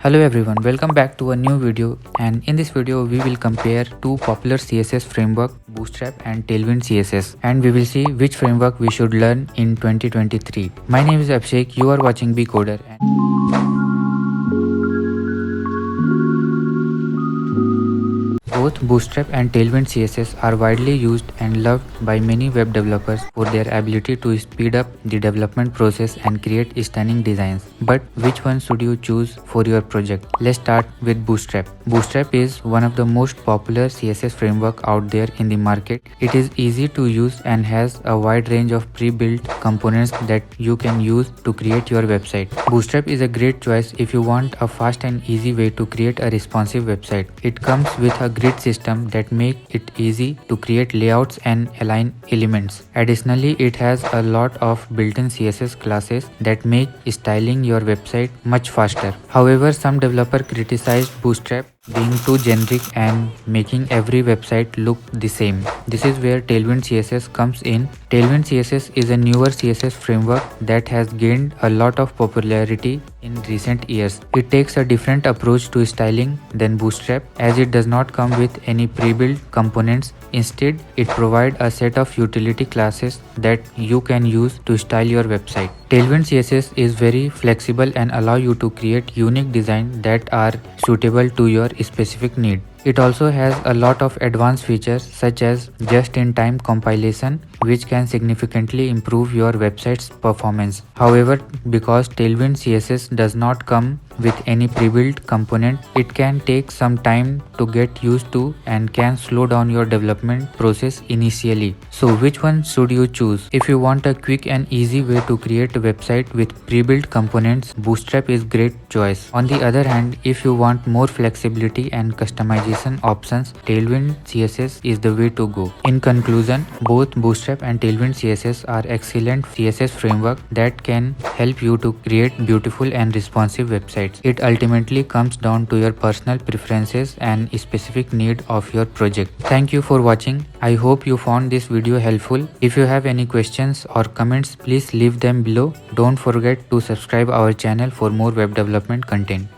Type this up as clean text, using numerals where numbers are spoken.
Hello everyone, welcome back to a new video, and in this video we will compare two popular CSS framework, Bootstrap and Tailwind CSS, and we will see which framework we should learn in 2023. My name is Abhishek, you are watching Coder. Both Bootstrap and Tailwind CSS are widely used and loved by many web developers for their ability to speed up the development process and create stunning designs. But which one should you choose for your project? Let's start with Bootstrap. Bootstrap is one of the most popular CSS framework out there in the market. It is easy to use and has a wide range of pre-built components that you can use to create your website. Bootstrap is a great choice if you want a fast and easy way to create a responsive website. It comes with a grid system that make it easy to create layouts and align elements. Additionally, it has a lot of built-in CSS classes that make styling your website much faster. However, some developers criticized Bootstrap being too generic and making every website look the same. This is where Tailwind CSS comes in. Tailwind CSS is a newer CSS framework that has gained a lot of popularity in recent years. It takes a different approach to styling than Bootstrap, as it does not come with any pre-built components. Instead, it provides a set of utility classes that you can use to style your website. Tailwind CSS is very flexible and allow you to create unique designs that are suitable to your specific need. It also has a lot of advanced features such as just-in-time compilation, which can significantly improve your website's performance. However, because Tailwind CSS does not come with any pre-built component, it can take some time to get used to and can slow down your development process initially. So which one should you choose? If you want a quick and easy way to create a website with pre-built components, Bootstrap is great choice. On the other hand, if you want more flexibility and customization options, Tailwind CSS is the way to go. In conclusion, both Bootstrap and Tailwind CSS are excellent CSS framework that can help you to create beautiful and responsive websites. It ultimately comes down to your personal preferences and specific need of your project. Thank you for watching. I hope you found this video helpful. If you have any questions or comments, please leave them below. Don't forget to subscribe our channel for more web development content.